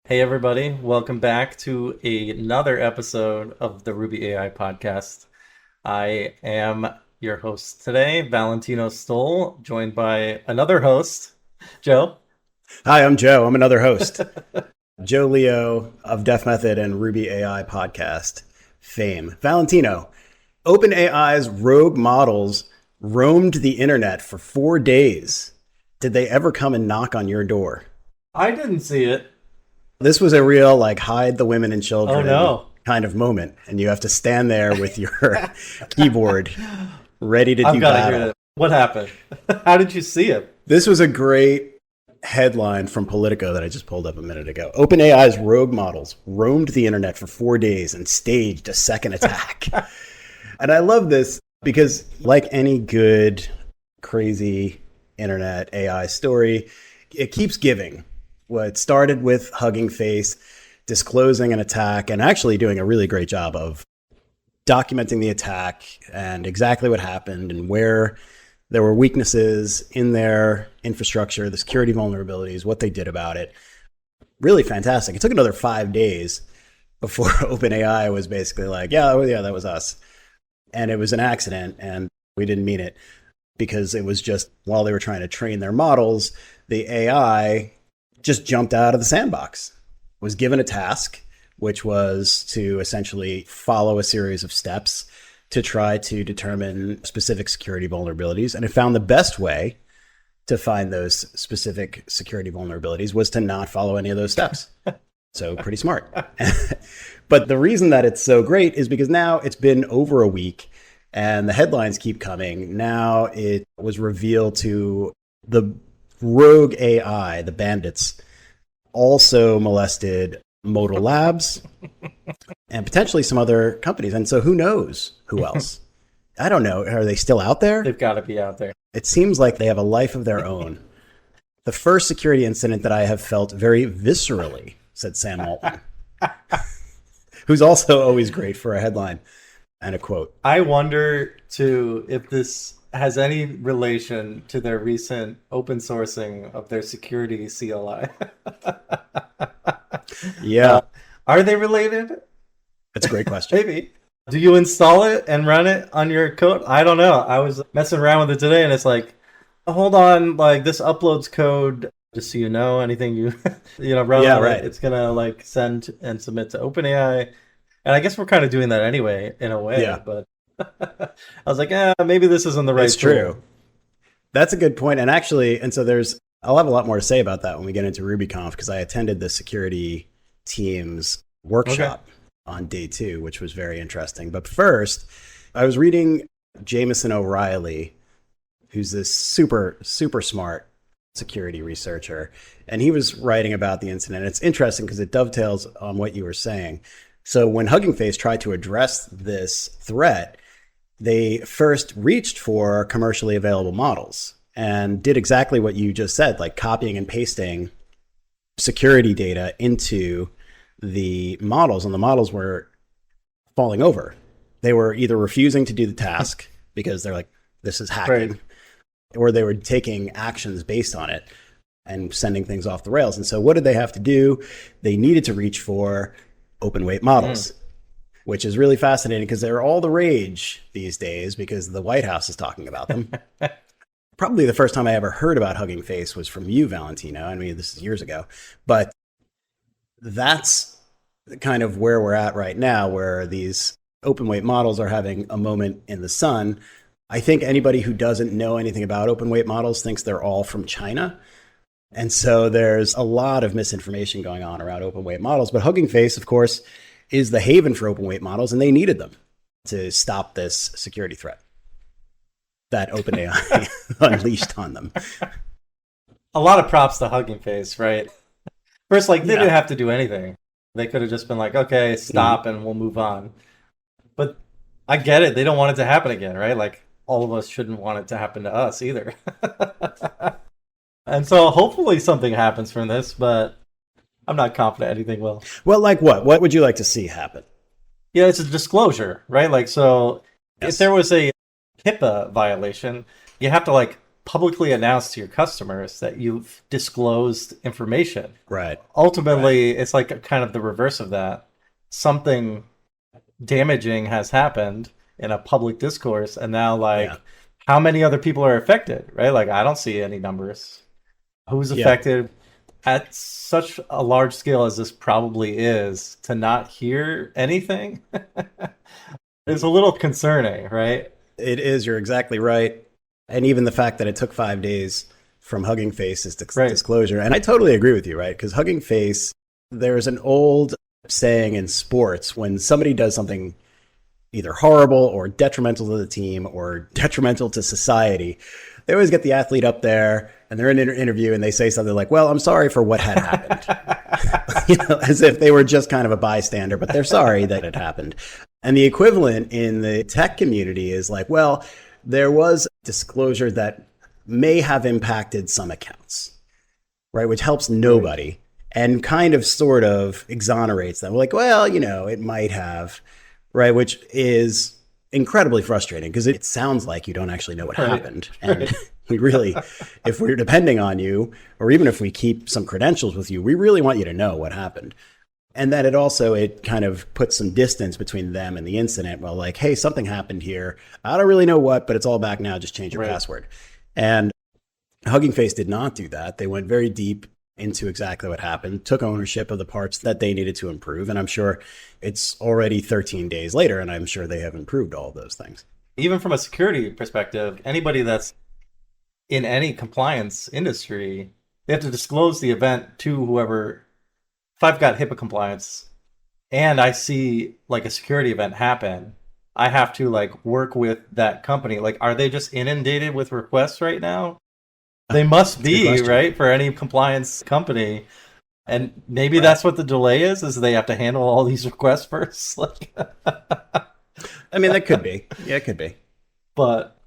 Hey everybody, welcome back to another episode of the Ruby AI podcast. I am your host today, Valentino Stoll, joined by another host, Joe. Hi, I'm Joe. I'm another host. Joe Leo of Def Method and Ruby AI podcast fame. Valentino, OpenAI's rogue models roamed the internet for 4 days. Did they ever come and knock on your door? I didn't see it. This was a real like hide the women and Oh children no. kind of moment, and you have to stand there with your keyboard ready to I've do got to hear battle. it. What happened? How did you see it? This was a great headline from Politico that I just pulled up a minute ago. OpenAI's rogue models roamed the internet for 4 days and staged a second attack. And I love this because, like any good, crazy internet AI story, it keeps giving. What started with Hugging Face, disclosing an attack, and actually doing a really great job of documenting the attack and exactly what happened and where there were weaknesses in their infrastructure, the security vulnerabilities, what they did about it. Really fantastic. It took another 5 days before OpenAI was basically like, yeah, that was us. And it was an accident and we didn't mean it because it was just while they were trying to train their models, the AI just jumped out of the sandbox, was given a task, which was to essentially follow a series of steps to try to determine specific security vulnerabilities. And it found the best way to find those specific security vulnerabilities was to not follow any of those steps. So pretty smart. But the reason that it's so great is because now it's been over a week and the headlines keep coming. Now it was revealed to the rogue AI, the bandits, also molested Modal Labs and potentially some other companies. And so who knows who else? I don't know. Are they still out there? They've got to be out there. It seems like they have a life of their own. The first security incident that I have felt very viscerally, said Sam Altman, who's also always great for a headline and a quote. I wonder too if this has any relation to their recent open sourcing of their security CLI. Yeah, Are they related? that's a great question. Maybe. Do you install it and run it on your code? I don't know. I was messing around with it today and it's like, hold on, like this uploads code, just so you know, anything you run Yeah, on it, right. it's gonna like send and submit to OpenAI. And I guess we're kind of doing that anyway, in a way, Yeah, but I was like, maybe this isn't the right it's tool. true. That's a good point. And actually, and so I'll have a lot more to say about that when we get into RubyConf because I attended the security team's Okay. workshop on day 2, which was very interesting. But first, I was reading Jameson O'Reilly, who's this super, super smart security researcher. And he was writing about the incident. It's interesting because it dovetails on what you were saying. So when Hugging Face tried to address this threat, they first reached for commercially available models and did exactly what you just said, like copying and pasting security data into the models, and the models were falling over. They were either refusing to do the task because they're like, this is Right. hacking, or they were taking actions based on it and sending things off the rails. And so what did they have to do? They needed to reach for open weight models, which is really fascinating because they're all the rage these days because the White House is talking about them. Probably the first time I ever heard about Hugging Face was from you, Valentino. I mean, this is years ago. But that's kind of where we're at right now, where these open weight models are having a moment in the sun. I think anybody who doesn't know anything about open weight models thinks they're all from China. And so there's a lot of misinformation going on around open weight models. But Hugging Face, of course, is the haven for open weight models, and they needed them to stop this security threat that OpenAI unleashed on them. A lot of props to Hugging Face, right? First, like, they didn't Yeah. have to do anything. They could have just been like, okay, stop, and we'll move on. But I get it. They don't want it to happen again, right? Like, all of us shouldn't want it to happen to us either. And so hopefully something happens from this, but I'm not confident anything will. Well, like what? What would you like to see happen? Yeah, it's a disclosure, right? Like, so if Yes. there was a HIPAA violation, you have to like publicly announce to your customers that you've disclosed information. Right. Ultimately, it's like kind of the reverse of that. Something damaging has happened in a public discourse, and now Yeah. like how many other people are affected, right? Like I don't see any numbers. Who's Yeah. affected at such a large scale as this probably is, to not hear anything is a little concerning, right? It is. You're exactly right. And even the fact that it took 5 days from Hugging Face's Right. disclosure. And I totally agree with you, right? Because Hugging Face, there's an old saying in sports when somebody does something either horrible or detrimental to the team or detrimental to society, they always get the athlete up there and they're in an interview and they say something like, well, I'm sorry for what had happened. As if they were just kind of a bystander, but they're sorry that it happened. And the equivalent in the tech community is like, well, there was disclosure that may have impacted some accounts, right? Which helps nobody and kind of sort of exonerates them. Like, well, it might have, right? Which is incredibly frustrating because it sounds like you don't actually know what happened. And we really, if we're depending on you, or even if we keep some credentials with you, we really want you to know what happened. And then it kind of puts some distance between them and the incident. Well, like, hey, something happened here. I don't really know what, but it's all back now. Just change your password. And Hugging Face did not do that. They went very deep into exactly what happened, took ownership of the parts that they needed to improve. And I'm sure it's already 13 days later, and I'm sure they have improved all of those things. Even from a security perspective, anybody that's in any compliance industry, they have to disclose the event to whoever. If I've got HIPAA compliance and I see like a security event happen, I have to like work with that company. Like, are they just inundated with requests right now? They must be, right? For any compliance company. And maybe that's what the delay is they have to handle all these requests first. Like, I mean, that could be. Yeah, it could be. But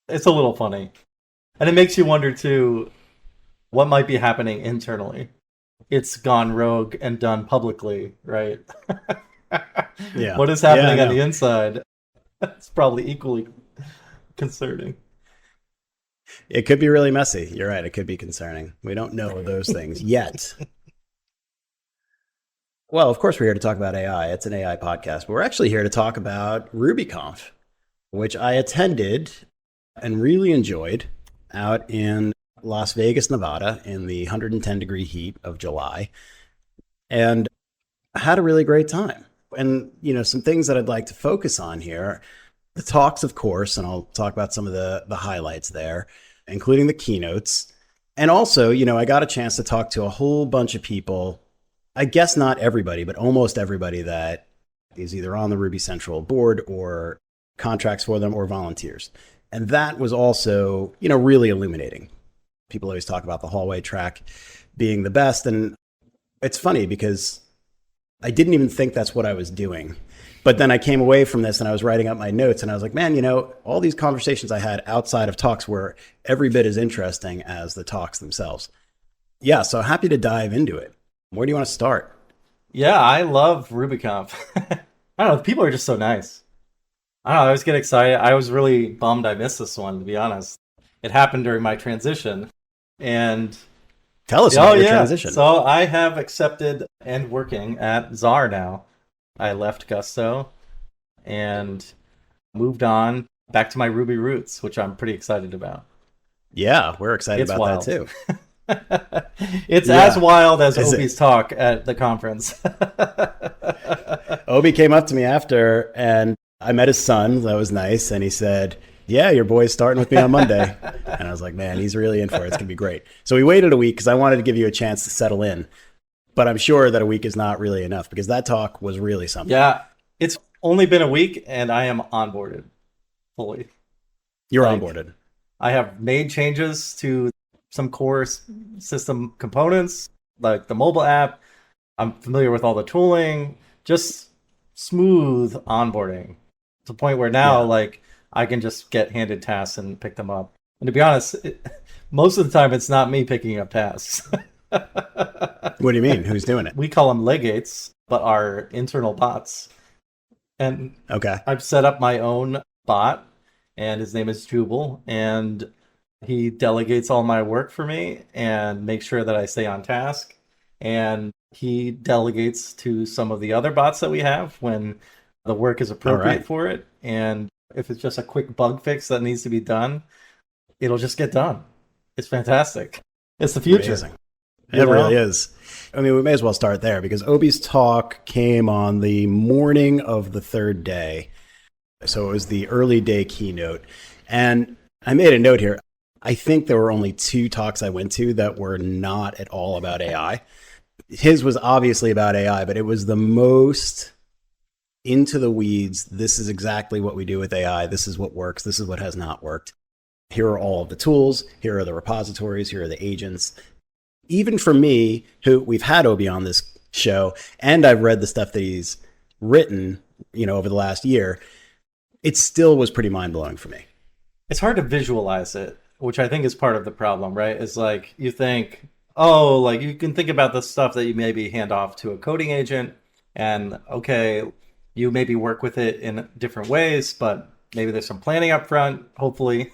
it's a little funny. And it makes you wonder too, what might be happening internally. It's gone rogue and done publicly, right? Yeah. What is happening on the inside? It's probably equally concerning. It could be really messy. You're right. It could be concerning. We don't know those things yet. Well, of course, we're here to talk about AI. It's an AI podcast, but we're actually here to talk about RubyConf, which I attended and really enjoyed out in Las Vegas, Nevada, in the 110-degree heat of July, and I had a really great time. And, some things that I'd like to focus on here, the talks, of course, and I'll talk about some of the highlights there, including the keynotes. And also, I got a chance to talk to a whole bunch of people, I guess not everybody, but almost everybody that is either on the Ruby Central board or contracts for them or volunteers. And that was also, really illuminating. People always talk about the hallway track being the best. And it's funny because I didn't even think that's what I was doing. But then I came away from this and I was writing up my notes and I was like, man, all these conversations I had outside of talks were every bit as interesting as the talks themselves. Yeah, so happy to dive into it. Where do you want to start? Yeah, I love RubyConf. I don't know, people are just so nice. I don't know, I always get excited. I was really bummed I missed this one, to be honest. It happened during my transition. And tell us about your transition. So I have accepted and working at Czar now. I left Gusto and moved on back to my Ruby roots, which I'm pretty excited about. Yeah, we're excited about that too. It's as wild as Obi's talk at the conference. Obi came up to me after and I met his son. That was nice. And he said, yeah, your boy's starting with me on Monday. And I was like, man, he's really in for it. It's going to be great. So we waited a week because I wanted to give you a chance to settle in. But I'm sure that a week is not really enough because that talk was really something. Yeah, it's only been a week and I am onboarded fully. You're onboarded. I have made changes to some core system components, like the mobile app. I'm familiar with all the tooling, just smooth onboarding to the point where now, like, I can just get handed tasks and pick them up. And to be honest, most of the time, it's not me picking up tasks. What do you mean? Who's doing it? We call them legates, but are internal bots. And I've set up my own bot, and his name is Jubal. And He delegates all my work for me and makes sure that I stay on task. And he delegates to some of the other bots that we have when the work is All appropriate right. for it. And if it's just a quick bug fix that needs to be done, it'll just get done. It's fantastic. It's the future, Amazing. you It really know? is. I mean, we may as well start there because Obi's talk came on the morning of the third day. So it was the early day keynote. And I made a note here. I think there were only two talks I went to that were not at all about AI. His was obviously about AI, but it was the most into the weeds. This is exactly what we do with AI. This is what works. This is what has not worked. Here are all of the tools. Here are the repositories. Here are the agents. Even for me, who we've had Obi on this show, and I've read the stuff that he's written, over the last year, it still was pretty mind blowing for me. It's hard to visualize it, which I think is part of the problem, right? It's like you think, oh, like you can think about the stuff that you maybe hand off to a coding agent, and okay, you maybe work with it in different ways, but maybe there's some planning up front, hopefully.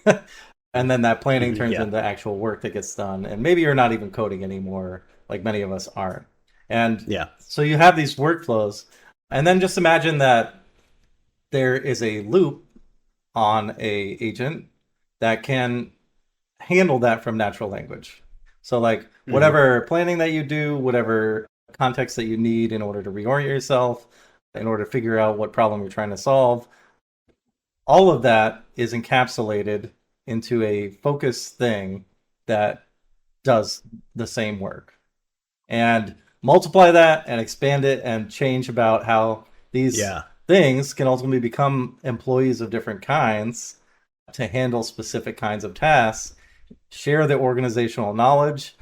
And then that planning turns Yeah. into actual work that gets done. And maybe you're not even coding anymore, like many of us aren't. And Yeah. so you have these workflows. And then just imagine that there is a loop on a agent that can handle that from natural language. So like Mm-hmm. whatever planning that you do, whatever context that you need in order to reorient yourself, in order to figure out what problem you're trying to solve, all of that is encapsulated into a focused thing that does the same work. And multiply that and expand it and change about how these Yeah. things can ultimately become employees of different kinds to handle specific kinds of tasks, share the organizational knowledge.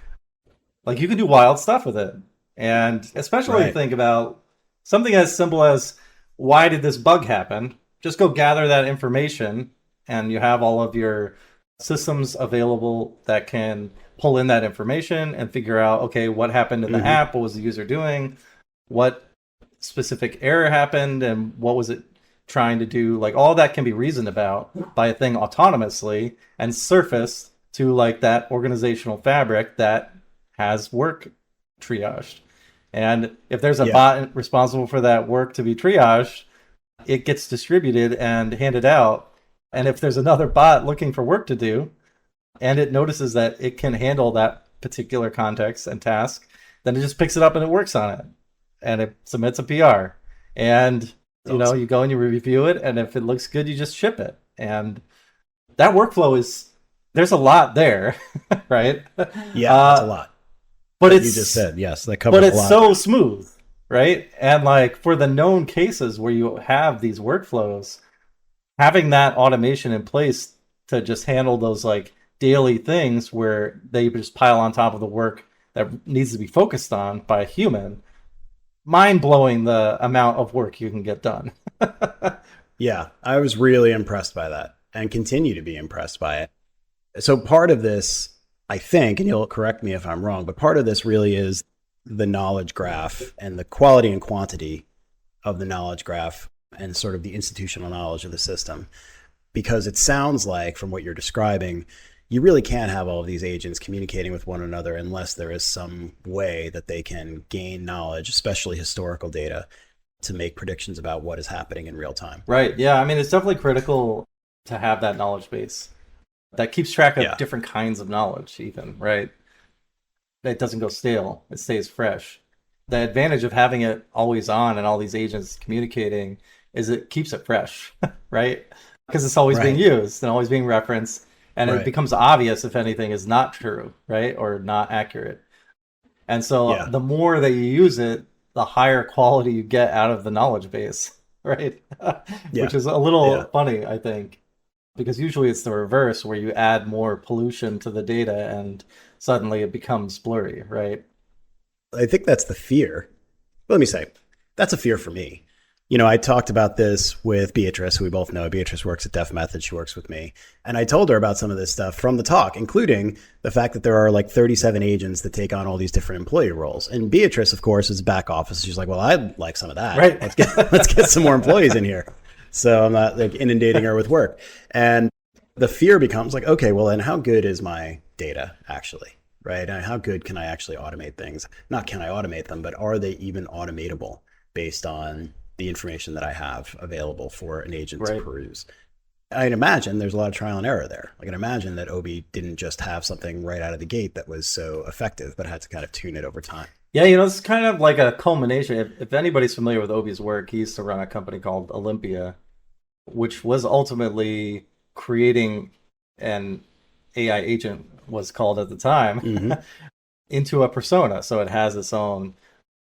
Like you can do wild stuff with it. And especially Right. think about something as simple as why did this bug happen? Just go gather that information and you have all of your systems available that can pull in that information and figure out, okay, what happened in the Mm-hmm. app? What was the user doing? What specific error happened and what was it trying to do? Like all that can be reasoned about by a thing autonomously and surfaced to like that organizational fabric that has work triaged. And if there's a Yeah. bot responsible for that work to be triaged, it gets distributed and handed out. And if there's another bot looking for work to do and it notices that it can handle that particular context and task, then it just picks it up and it works on it and it submits a PR. And Awesome. you go and you review it, and if it looks good, you just ship it. And that workflow is there's a lot there, right? Yeah, that's a Uh, lot. but What you just it's said, yes, that but covers a it's lot. so smooth, right? And like for the known cases where you have these workflows, having that automation in place to just handle those like daily things where they just pile on top of the work that needs to be focused on by a human, mind blowing the amount of work you can get done. Yeah, I was really impressed by that and continue to be impressed by it. So part of this, I think, and you'll correct me if I'm wrong, but part of this really is the knowledge graph and the quality and quantity of the knowledge graph and sort of the institutional knowledge of the system. Because it sounds like, from what you're describing, you really can't have all of these agents communicating with one another unless there is some way that they can gain knowledge, especially historical data, to make predictions about what is happening in real time. Right. Yeah. I mean, it's definitely critical to have that knowledge base that keeps track of Yeah. different kinds of knowledge, even, right? It doesn't go stale, it stays fresh. The advantage of having it always on and all these agents communicating is it keeps it fresh, right? Because it's always being Right. used and always being referenced, and it Right. becomes obvious if anything is not true, right? Or not accurate. And so Yeah. the more that you use it, the higher quality you get out of the knowledge base, right? Yeah. Which is a little Yeah. funny, I think, because usually it's the reverse where you add more pollution to the data and suddenly it becomes blurry, right? I think that's the fear. Let me say, that's a fear for me. I talked about this with Beatrice, who we both know. Beatrice works at Def Method. She works with me. And I told her about some of this stuff from the talk, including the fact that there are like 37 agents that take on all these different employee roles. And Beatrice, of course, is back office. She's like, well, I'd like some of that. Right. Let's get some more employees in here. So I'm not like inundating her with work. And the fear becomes like, okay, well, then how good is my data actually? Right? And how good can I actually automate things? Not can I automate them, but are they even automatable based on the information that I have available for an agent to Right. peruse? I can imagine there's a lot of trial and error there. I can imagine that Obi didn't just have something right out of the gate that was so effective, but had to kind of tune it over time. Yeah, it's kind of like a culmination. If anybody's familiar with Obi's work, he used to run a company called Olympia, which was ultimately creating an AI agent, was called at the time, Mm-hmm. into a persona. So it has its own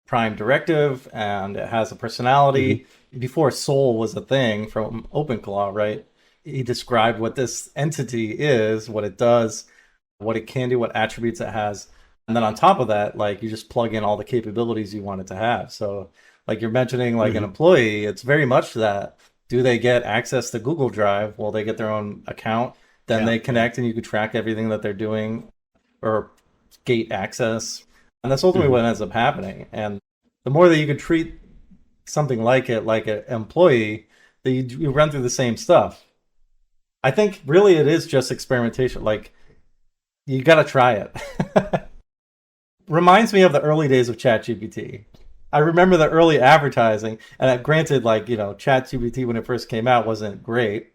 prime directive and it has a Mm-hmm. personality. Before Soul was a thing from OpenClaw, right? He described what this entity is, what it does, what it can do, what attributes it has. And then on top of that, like you just plug in all the capabilities you want it to have. So like you're mentioning like an Mm-hmm. employee, it's very much that. Do they get access to Google Drive? Well, they get their own account. Then Yeah. they Yeah. connect and you can track everything that they're doing or gate access. And that's ultimately Mm-hmm. what ends up happening. And the more that you could treat something like it like an employee, that you run through the same stuff. I think really it is just experimentation. Like you got to try it. Reminds me of the early days of ChatGPT. I remember the early advertising, and granted, like ChatGPT when it first came out wasn't great,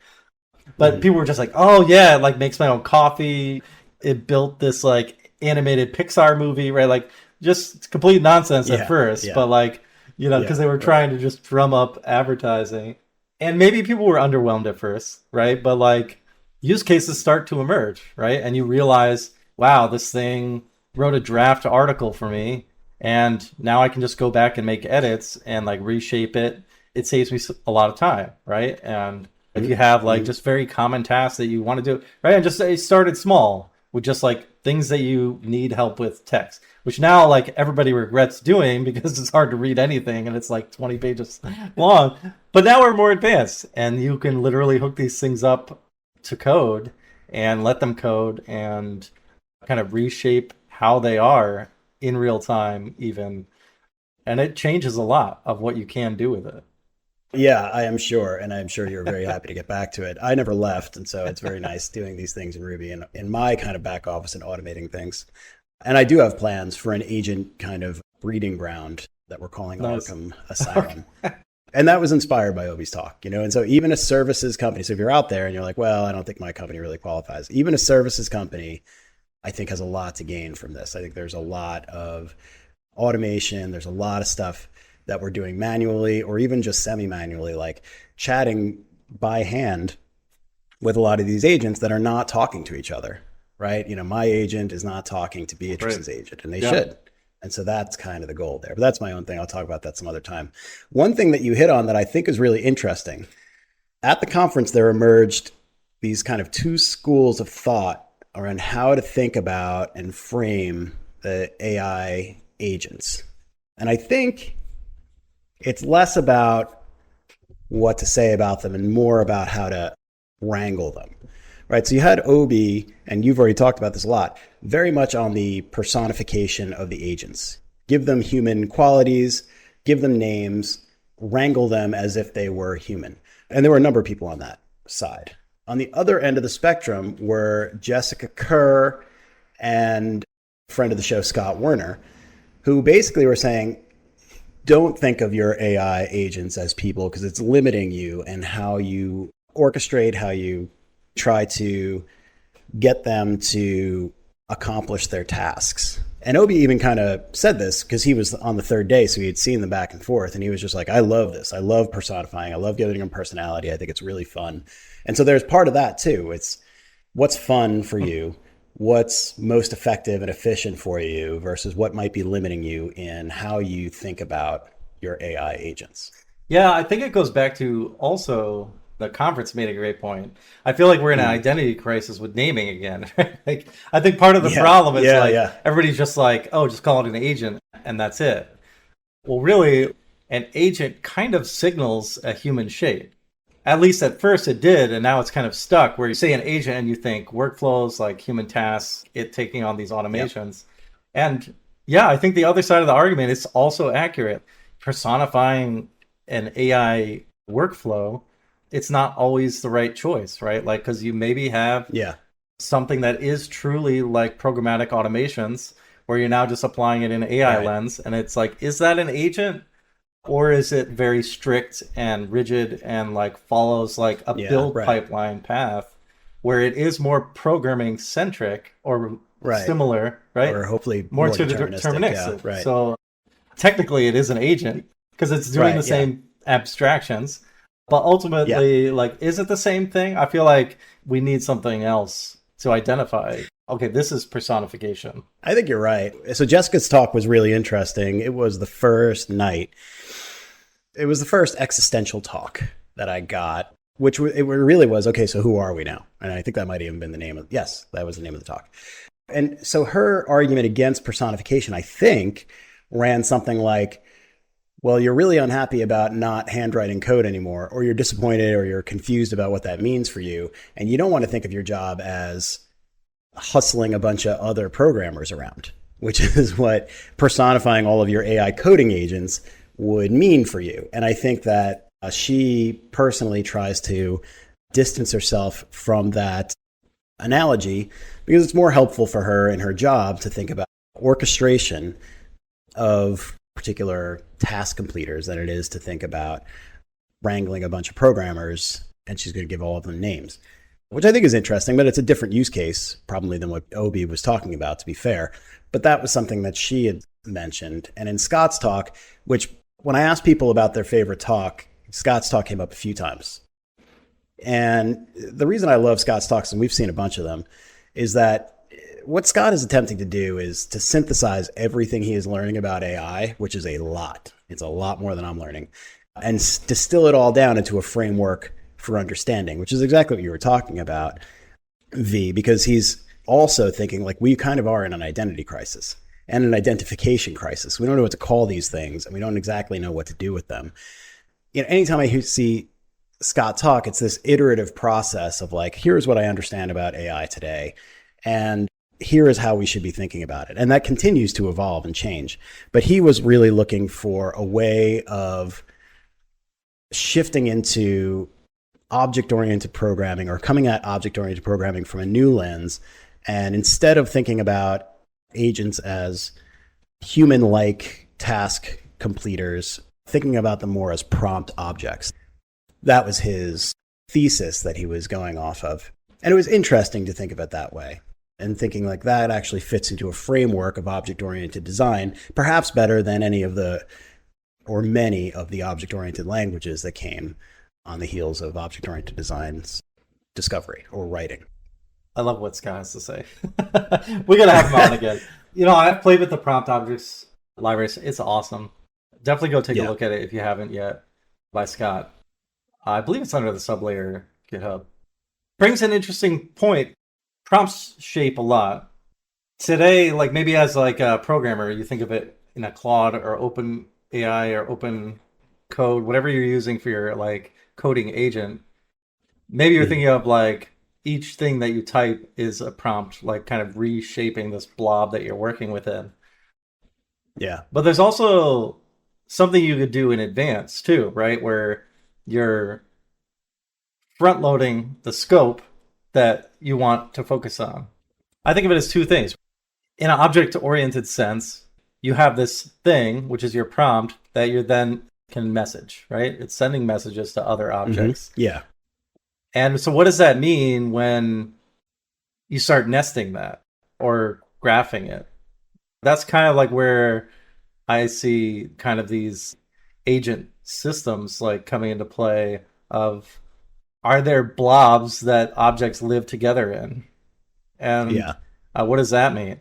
but Mm-hmm. people were just like, "Oh yeah, it like makes my own coffee." It built this like animated Pixar movie, right? Like just complete nonsense at Yeah. first, Yeah. but like Yeah. because they were Right. trying to just drum up advertising, and maybe people were underwhelmed at first, right? But like use cases start to emerge, right? And you realize, wow, this thing wrote a draft article for me, and now I can just go back and make edits and like reshape it. It saves me a lot of time, right? And if you have like Mm-hmm. just very common tasks that you want to do, right? And just it started small with just like things that you need help with text, which now like everybody regrets doing because it's hard to read anything and it's like 20 pages long. But now we're more advanced and you can literally hook these things up to code and let them code and kind of reshape how they are in real time even, and it changes a lot of what you can do with it. Yeah, I am sure. And I'm sure you're very happy to get back to it. I never left. And so it's very nice doing these things in Ruby and in my kind of back office and automating things. And I do have plans for an agent kind of breeding ground that we're calling Nice. Arkham Okay. Asylum. And that was inspired by Obi's talk, you know? And so even a services company, so if you're out there and you're like, well, I don't think my company really qualifies, even a services company, I think has a lot to gain from this. I think there's a lot of automation. There's a lot of stuff that we're doing manually or even just semi-manually, like chatting by hand with a lot of these agents that are not talking to each other, right? You know, my agent is not talking to Right. Beatrice's agent, and they Yeah. should. And so that's kind of the goal there. But that's my own thing. I'll talk about that some other time. One thing that you hit on that I think is really interesting at the conference, there emerged these kind of two schools of thought around how to think about and frame the AI agents. And I think it's less about what to say about them and more about how to wrangle them. Right. So you had Obi, and you've already talked about this a lot, very much on the personification of the agents. Give them human qualities, give them names, wrangle them as if they were human. And there were a number of people on that side. On the other end of the spectrum were Jessica Kerr and friend of the show, Scott Werner, who basically were saying, don't think of your AI agents as people because it's limiting you and how you orchestrate, how you try to get them to accomplish their tasks. And Obi even kind of said this because he was on the third day, so he had seen them back and forth, and he was just like, "I love this. I love personifying. I love giving them personality. I think it's really fun." And so there's part of that too. It's what's fun for you, what's most effective and efficient for you versus what might be limiting you in how you think about your AI agents. Yeah, I think it goes back to also the conference made a great point. I feel like we're in an Mm. identity crisis with naming again. Like, I think part of the Yeah, problem is yeah, like yeah. everybody's just like, oh, just call it an agent and that's it. Well, really, an agent kind of signals a human shape. At least at first it did, and now it's kind of stuck where you say an agent and you think workflows like human tasks, it taking on these Yep. automations. And yeah, I think the other side of the argument is also accurate. Personifying an AI workflow, it's not always the right choice, right? Like, because you maybe have Yeah. something that is truly like programmatic automations where you're now just applying it in an AI Right. lens. And it's like, is that an agent? Or is it very strict and rigid and like follows like a Yeah. build Right. pipeline path where it is more programming centric or Right. similar, right? Or hopefully More more to deterministic. Yeah. deterministic. Right. So technically it is an agent because it's doing the Right. Yeah. same abstractions. But Yeah. ultimately, like, is it the same thing? I feel like we need something else to identify. Okay, this is personification. I think you're right. So Jessica's talk was really interesting. It was the first night. It was the first existential talk that I got, which it really was, okay, so who are we now? And I think that might even been the name of, yes, that was the name of the talk. And so her argument against personification, I think, ran something like, well, you're really unhappy about not handwriting code anymore, or you're disappointed or you're confused about what that means for you. And you don't want to think of your job as hustling a bunch of other programmers around, which is what personifying all of your AI coding agents would mean for you. And I think that she personally tries to distance herself from that analogy because it's more helpful for her in her job to think about orchestration of particular task completers than it is to think about wrangling a bunch of programmers, and she's going to give all of them names, which I think is interesting, but it's a different use case probably than what Obi was talking about, to be fair. But that was something that she had mentioned. And in Scott's talk, which when I asked people about their favorite talk, Scott's talk came up a few times. And the reason I love Scott's talks, and we've seen a bunch of them, is that what Scott is attempting to do is to synthesize everything he is learning about AI, which is a lot. It's a lot more than I'm learning, and distill it all down into a framework for understanding, which is exactly what you were talking about, V, because he's also thinking like we kind of are in an identity crisis and an identification crisis. We don't know what to call these things, and we don't exactly know what to do with them. You know, anytime I see Scott talk, it's this iterative process of like, here's what I understand about AI today, and here is how we should be thinking about it. And that continues to evolve and change. But he was really looking for a way of shifting into object-oriented programming, or coming at object-oriented programming from a new lens. And instead of thinking about agents as human-like task completers, thinking about them more as prompt objects. That was his thesis that he was going off of. And it was interesting to think of it that way, and thinking like that actually fits into a framework of object-oriented design, perhaps better than any of the, or many of the object-oriented languages that came on the heels of object-oriented design's discovery or writing. I love what Scott has to say. We gotta have him on again. You know, I've played with the prompt objects libraries. It's awesome. Definitely go take a look at it if you haven't yet, by Scott. I believe it's under the sublayer GitHub. Brings an interesting point. Prompts shape a lot. Today, like maybe as like a programmer, you think of it in a Claude or OpenAI or Open Code, whatever you're using for your like coding agent. Maybe you're thinking of like each thing that you type is a prompt, like kind of reshaping this blob that you're working within. Yeah. But there's also something you could do in advance too, right? Where you're front loading the scope that you want to focus on. I think of it as two things. In an object-oriented sense, you have this thing, which is your prompt, that you then can message, right? It's sending messages to other objects. Mm-hmm. Yeah. And so what does that mean when you start nesting that or graphing it? That's kind of like where I see kind of these agent systems like coming into play of, are there blobs that objects live together in? And what does that mean?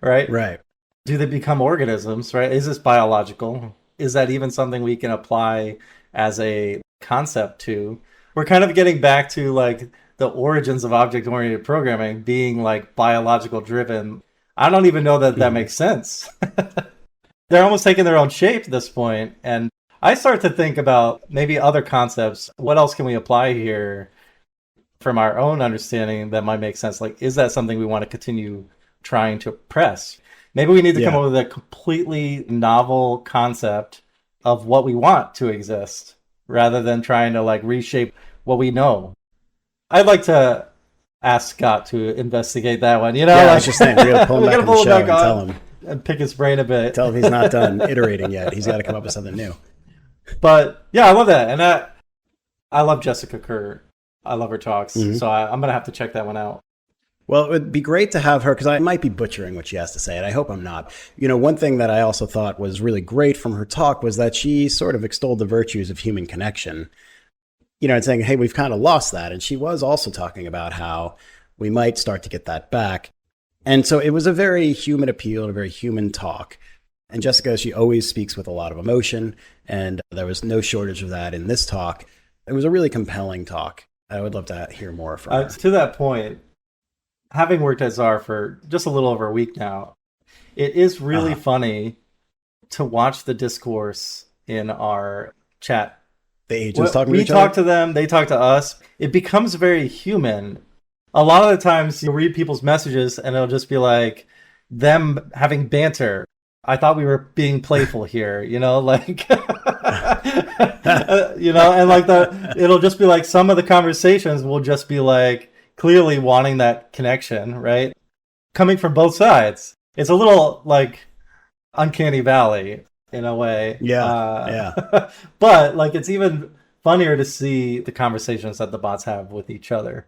Right? Right. Do they become organisms, right? Is this biological? Is that even something we can apply as a concept to? We're kind of getting back to like the origins of object-oriented programming being like biological driven. I don't even know that that makes sense. They're almost taking their own shape at this point. And I start to think about maybe other concepts. What else can we apply here from our own understanding that might make sense? Like, is that something we want to continue trying to press? Maybe we need to come up with a completely novel concept of what we want to exist. rather than trying to like reshape what we know. I'd like to ask Scott to investigate that one. Yeah, I was just saying, we got to pull him back on the show and tell him. And pick his brain a bit. Tell him he's not done iterating yet. He's got to come up with something new. But yeah, I love that. And I love Jessica Kerr. I love her talks. So I'm going to have to check that one out. Well, it would be great to have her, because I might be butchering what she has to say, and I hope I'm not. One thing that I also thought was really great from her talk was that she sort of extolled the virtues of human connection, and saying, hey, we've kind of lost that. And she was also talking about how we might start to get that back. And so it was a very human appeal and a very human talk. And Jessica, she always speaks with a lot of emotion, and there was no shortage of that in this talk. It was a really compelling talk. I would love to hear more from her. To that point, having worked at Czar for just a little over a week now, it is really funny to watch the discourse in our chat. The agents talking to each other? We talk to them, they talk to us. It becomes very human. A lot of the times you read people's messages and it'll just be like them having banter. I thought we were being playful here, like, and like it'll just be like some of the conversations will just be like clearly wanting that connection, right? Coming from both sides. It's a little like uncanny valley in a way. Yeah. But like, it's even funnier to see the conversations that the bots have with each other.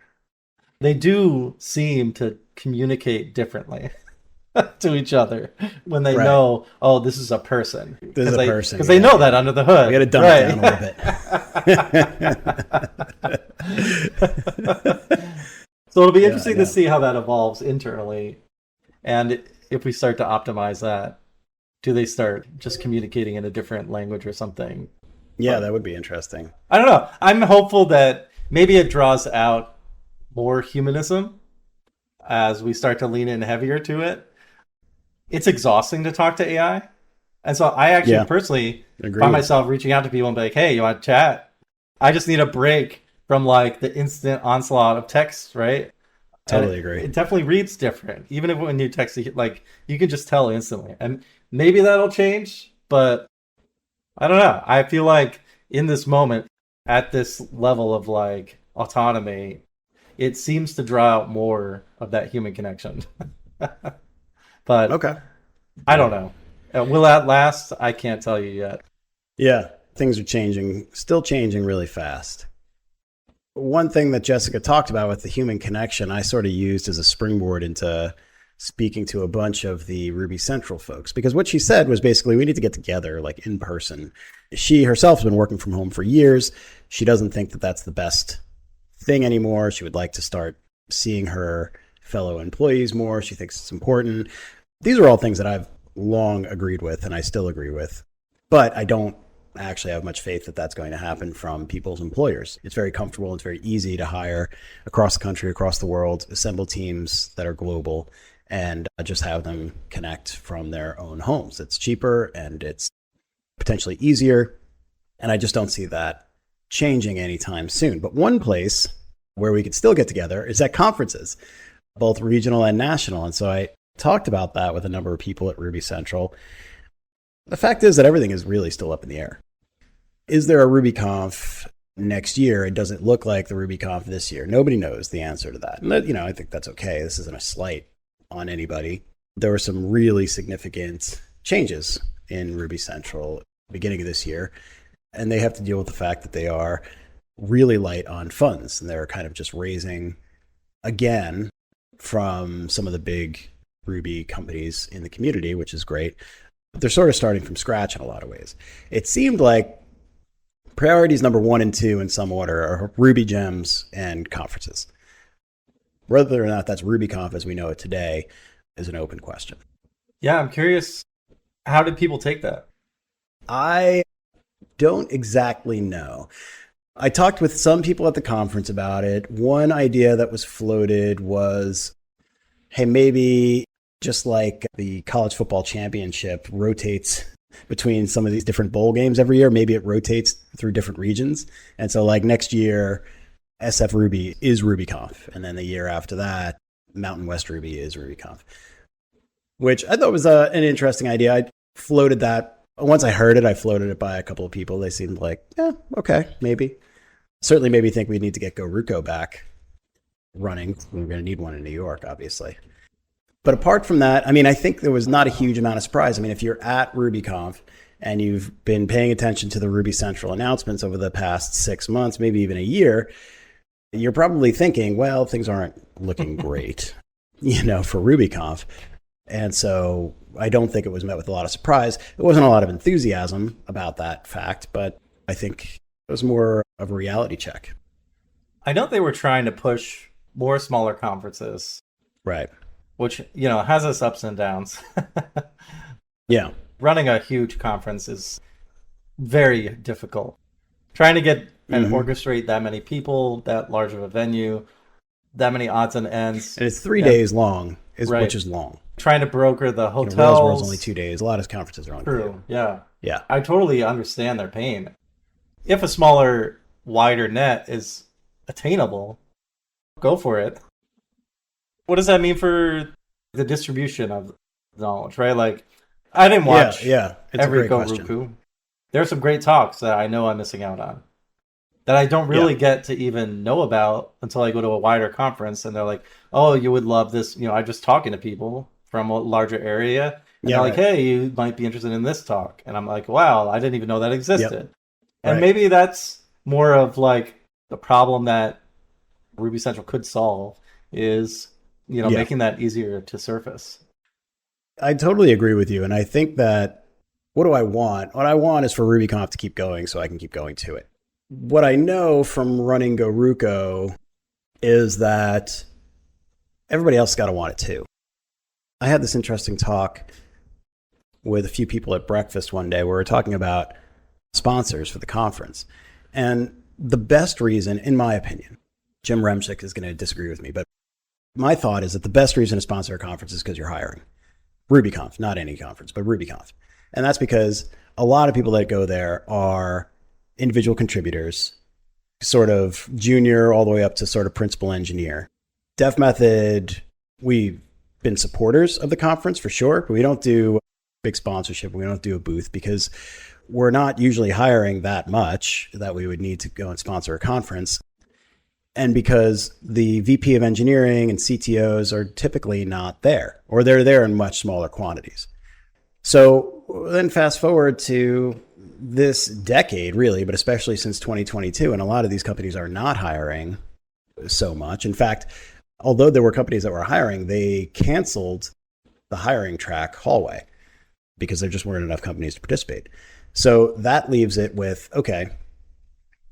They do seem to communicate differently to each other when they know, oh, this is a person. This is a person. Because they know that under the hood. We got to dumb it down a little bit. So it'll be interesting to see how that evolves internally. And if we start to optimize that, do they start just communicating in a different language or something? Yeah, that would be interesting. I don't know. I'm hopeful that maybe it draws out more humanism as we start to lean in heavier to it. It's exhausting to talk to AI. And so I actually personally find myself reaching out to people and be like, hey, you want to chat? I just need a break from like the instant onslaught of text, right? Totally agree. It definitely reads different. Even if when you text, like, you can just tell instantly. And maybe that'll change, but I don't know. I feel like in this moment, at this level of like autonomy, it seems to draw out more of that human connection. But okay, I don't know. Will that last? I can't tell you yet. Yeah, things are changing, still changing really fast. One thing that Jessica talked about with the human connection, I sort of used as a springboard into speaking to a bunch of the Ruby Central folks, because what she said was basically we need to get together like in person. She herself has been working from home for years. She doesn't think that that's the best thing anymore. She would like to start seeing her fellow employees more. She thinks it's important. These are all things that I've long agreed with and I still agree with, but I don't actually have much faith that that's going to happen from people's employers. It's very comfortable. It's very easy to hire across the country, across the world, assemble teams that are global and just have them connect from their own homes. It's cheaper and it's potentially easier. And I just don't see that changing anytime soon. But one place where we could still get together is at conferences, both regional and national. And so I talked about that with a number of people at Ruby Central. The fact is that everything is really still up in the air. Is there a RubyConf next year? It doesn't look like the RubyConf this year. Nobody knows the answer to that. And I think that's okay. This isn't a slight on anybody. There were some really significant changes in Ruby Central beginning of this year, and they have to deal with the fact that they are really light on funds, and they're kind of just raising again from some of the big Ruby companies in the community, which is great. But they're sort of starting from scratch in a lot of ways. It seemed like priorities number 1 and 2 in some order are Ruby gems and conferences. Whether or not that's RubyConf as we know it today is an open question. Yeah, I'm curious, how did people take that? I don't exactly know. I talked with some people at the conference about it. One idea that was floated was, hey, maybe just like the college football championship rotates between some of these different bowl games every year, maybe it rotates through different regions. And so like next year, SF Ruby is RubyConf. And then the year after that, Mountain West Ruby is RubyConf, which I thought was an interesting idea. I floated that Once I heard it, I floated it by a couple of people. They seemed like, yeah, okay, maybe. Certainly made me think we need to get GoRuCo back running. We're going to need one in New York, obviously. But apart from that, I mean, I think there was not a huge amount of surprise. I mean, if you're at RubyConf and you've been paying attention to the Ruby Central announcements over the past 6 months, maybe even a year, you're probably thinking, well, things aren't looking great, for RubyConf. And so I don't think it was met with a lot of surprise. There wasn't a lot of enthusiasm about that fact, but I think it was more of a reality check. I know they were trying to push more smaller conferences, Right. which, has its ups and downs. Yeah. Running a huge conference is very difficult. Trying to get and orchestrate that many people, that large of a venue, that many odds and ends. And it's 3 days long, Right. which is long. Trying to broker the hotels. Rails World's only 2 days. A lot of conferences are on True. Yeah. Yeah. I totally understand their pain. If a smaller, wider net is attainable, go for it. What does that mean for the distribution of knowledge, right? Like, I didn't watch It's every a great question. GoRuCo. There are some great talks that I know I'm missing out on that I don't really get to even know about until I go to a wider conference and they're like, oh, you would love this. I'm just talking to people from a larger area. And they're like, hey, you might be interested in this talk. And I'm like, wow, I didn't even know that existed. Yep. And maybe that's more of like the problem that Ruby Central could solve is, making that easier to surface. I totally agree with you. And I think that what do I want? What I want is for RubyConf to keep going so I can keep going to it. What I know from running GoRuCo is that everybody else has got to want it too. I had this interesting talk with a few people at breakfast one day where we were talking about sponsors for the conference. And the best reason, in my opinion, Jim Remchick is going to disagree with me, but my thought is that the best reason to sponsor a conference is because you're hiring. RubyConf, not any conference, but RubyConf. And that's because a lot of people that go there are individual contributors, sort of junior all the way up to sort of principal engineer. Dev Method, we've been supporters of the conference for sure, but we don't do big sponsorship. We don't do a booth because we're not usually hiring that much that we would need to go and sponsor a conference. And because the VP of engineering and CTOs are typically not there, or they're there in much smaller quantities. So then fast forward to this decade, really, but especially since 2022, and a lot of these companies are not hiring so much. In fact, although there were companies that were hiring, they canceled the hiring track hallway because there just weren't enough companies to participate. So that leaves it with, okay,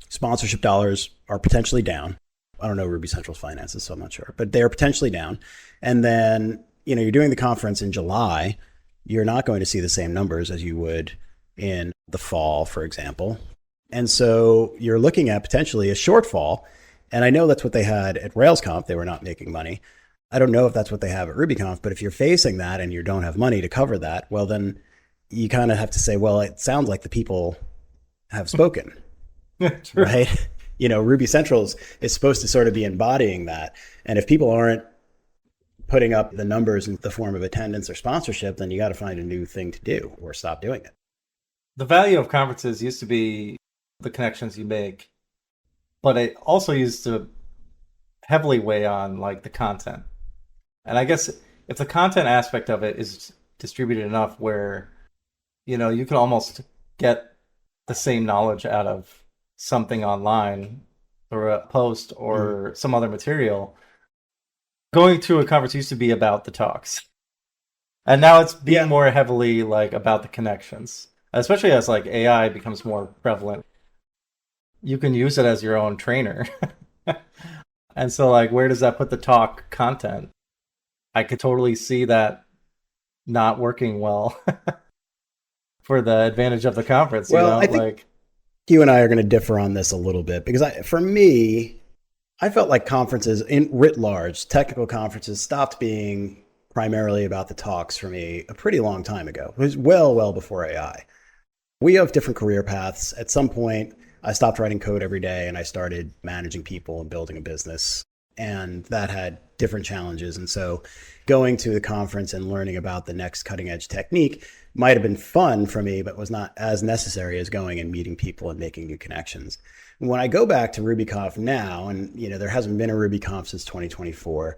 sponsorship dollars are potentially down. I don't know Ruby Central's finances, so I'm not sure, but they're potentially down. And then, you're doing the conference in July. You're not going to see the same numbers as you would in the fall, for example. And so you're looking at potentially a shortfall. And I know that's what they had at RailsConf. They were not making money. I don't know if that's what they have at RubyConf, but if you're facing that and you don't have money to cover that, well, then you kind of have to say, well, it sounds like the people have spoken, right? Ruby Central is supposed to sort of be embodying that. And if people aren't putting up the numbers in the form of attendance or sponsorship, then you got to find a new thing to do or stop doing it. The value of conferences used to be the connections you make, but it also used to heavily weigh on like the content. And I guess if the content aspect of it is distributed enough where, you can almost get the same knowledge out of something online or a post or some other material. Going to a conference used to be about the talks. And now it's being more heavily like about the connections, especially as like AI becomes more prevalent. You can use it as your own trainer. And so like, where does that put the talk content? I could totally see that not working well for the advantage of the conference. Well, I think you and I are going to differ on this a little bit because for me, I felt like conferences writ large, technical conferences stopped being primarily about the talks for me a pretty long time ago. It was well before AI. We have different career paths. At some point, I stopped writing code every day and I started managing people and building a business. And that had different challenges. And so going to the conference and learning about the next cutting edge technique might have been fun for me, but was not as necessary as going and meeting people and making new connections. When I go back to RubyConf now, and there hasn't been a RubyConf since 2024,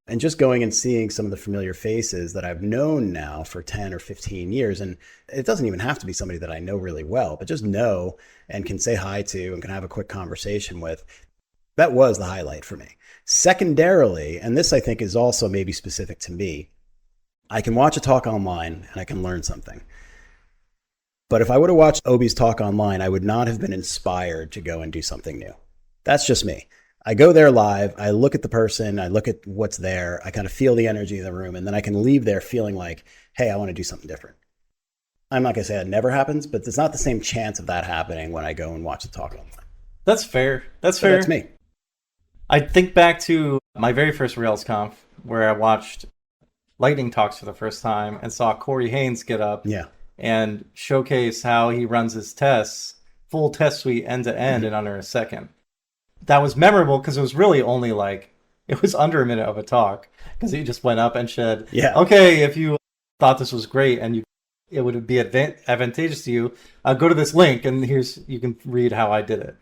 and just going and seeing some of the familiar faces that I've known now for 10 or 15 years, and it doesn't even have to be somebody that I know really well, but just know and can say hi to and can have a quick conversation with, that was the highlight for me. Secondarily, and this I think is also maybe specific to me, I can watch a talk online and I can learn something. But if I would have watched Obi's talk online, I would not have been inspired to go and do something new. That's just me. I go there live, I look at the person, I look at what's there, I kind of feel the energy of the room, and then I can leave there feeling like, hey, I want to do something different. I'm not going to say that never happens, but there's not the same chance of that happening when I go and watch the talk online. That's fair. That's fair. That's me. I think back to my very first RailsConf where I watched lightning talks for the first time and saw Corey Haynes get up and showcase how he runs his tests, full test suite end to end in under a second. That was memorable because it was really only it was under a minute of a talk because he just went up and said, okay, if you thought this was great and it would be advantageous to you, go to this link and you can read how I did it.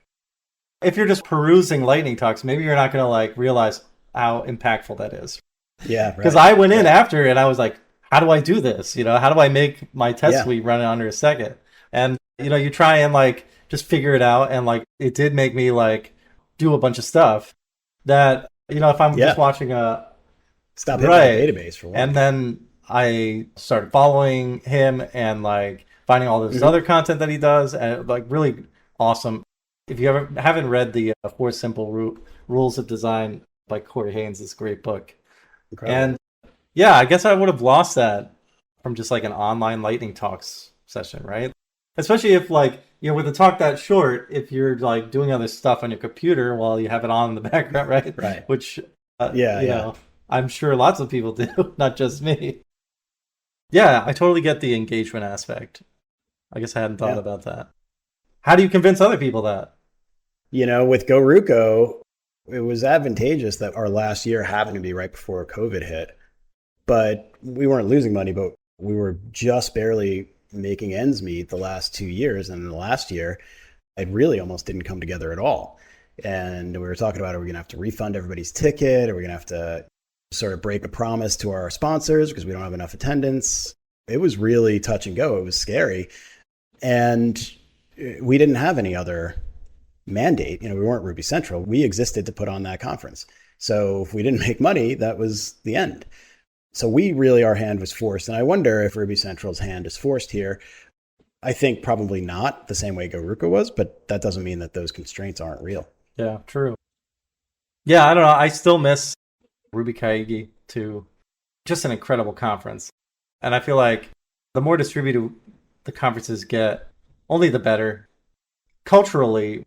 If you're just perusing lightning talks, maybe you're not going to realize how impactful that is. Yeah, because I went in after and I was like, how do I do this? How do I make my test suite run in under a second? And you try and just figure it out, and it did make me do a bunch of stuff that if I'm just watching a stop hitting the database for one. And then I started following him and finding all this other content that he does, and really awesome. If you haven't read the Four Simple Rules of Design by Corey Haynes, it's a great book. Incredible. And yeah, I guess I would have lost that from just an online lightning talks session, right? Especially if with a talk that short, if you're doing other stuff on your computer while you have it on in the background, right? Right. Which I'm sure lots of people do, not just me. Yeah, I totally get the engagement aspect. I guess I hadn't thought about that. How do you convince other people that? With GoRuko, it was advantageous that our last year happened to be right before COVID hit. But we weren't losing money, but we were just barely making ends meet the last 2 years. And in the last year, it really almost didn't come together at all. And we were talking about, are we going to have to refund everybody's ticket? Are we going to have to sort of break a promise to our sponsors because we don't have enough attendance? It was really touch and go. It was scary. And we didn't have any other mandate. We weren't Ruby Central. We existed to put on that conference. So if we didn't make money, that was the end. So our hand was forced. And I wonder if Ruby Central's hand is forced here. I think probably not the same way GoRuko was, but that doesn't mean that those constraints aren't real. Yeah, true. Yeah, I don't know. I still miss Ruby Kaigi too. Just an incredible conference. And I feel like the more distributed the conferences get, only the better. Culturally,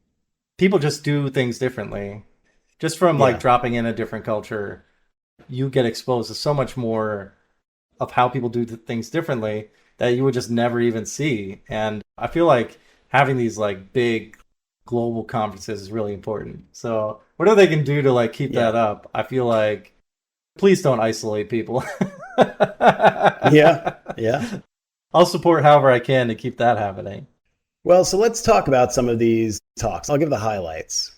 people just do things differently. Just from dropping in a different culture, you get exposed to so much more of how people do things differently that you would just never even see. And I feel like having these big global conferences is really important. So whatever they can do to keep that up, I feel like please don't isolate people. Yeah. I'll support however I can to keep that happening. Well, so let's talk about some of these talks. I'll give the highlights.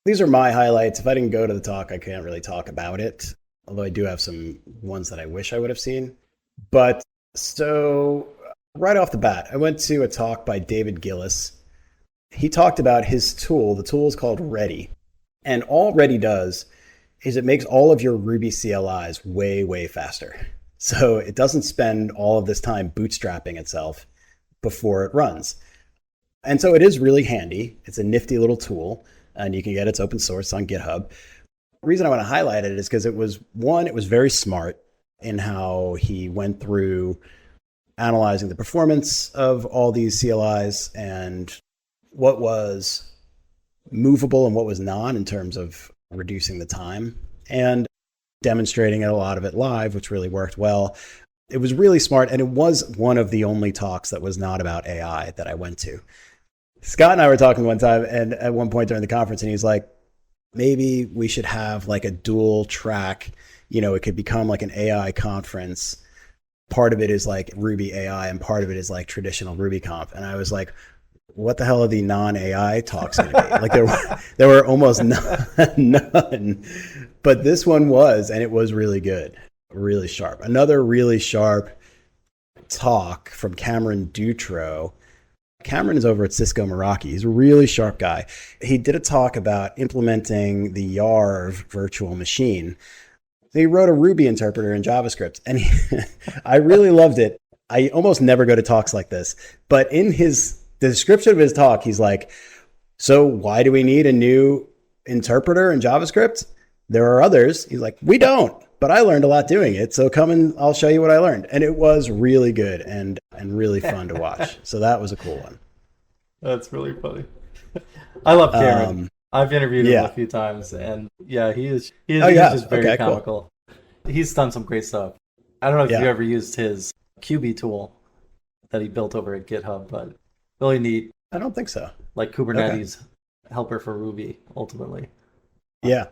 These are my highlights. If I didn't go to the talk, I can't really talk about it, although I do have some ones that I wish I would have seen. But so right off the bat, I went to a talk by David Gillis. He talked about his tool. The tool is called Ready. And all Ready does is it makes all of your Ruby CLIs way, way faster. So it doesn't spend all of this time bootstrapping itself before it runs. And so it is really handy. It's a nifty little tool, and you can get its open source on GitHub. The reason I want to highlight it is because it was very smart in how he went through analyzing the performance of all these CLIs and what was movable and what was not in terms of reducing the time, and demonstrating a lot of it live, which really worked well. It was really smart, and it was one of the only talks that was not about AI that I went to. Scott and I were talking one time, and at one point during the conference, and he's like, maybe we should have a dual track, it could become an AI conference part of it is like Ruby AI and part of it is like traditional Ruby comp. And I was like, what the hell are the non-AI talks going to be? Like there were almost none, but this one was, and it was really good, really sharp. Another really sharp talk from Cameron Dutro. Cameron is over at Cisco Meraki. He's a really sharp guy. He did a talk about implementing the Yarv virtual machine. He wrote a Ruby interpreter in JavaScript, and I really loved it. I almost never go to talks like this, but in the description of his talk, he's like, so why do we need a new interpreter in JavaScript? There are others. He's like, we don't, but I learned a lot doing it. So come and I'll show you what I learned. And it was really good and really fun to watch. So that was a cool one. That's really funny. I love Cameron. I've interviewed him a few times, and he's just very comical. Cool. He's done some great stuff. I don't know if you ever used his QB tool that he built over at GitHub, but really neat. I don't think so. Like Kubernetes helper for Ruby, ultimately. Yeah.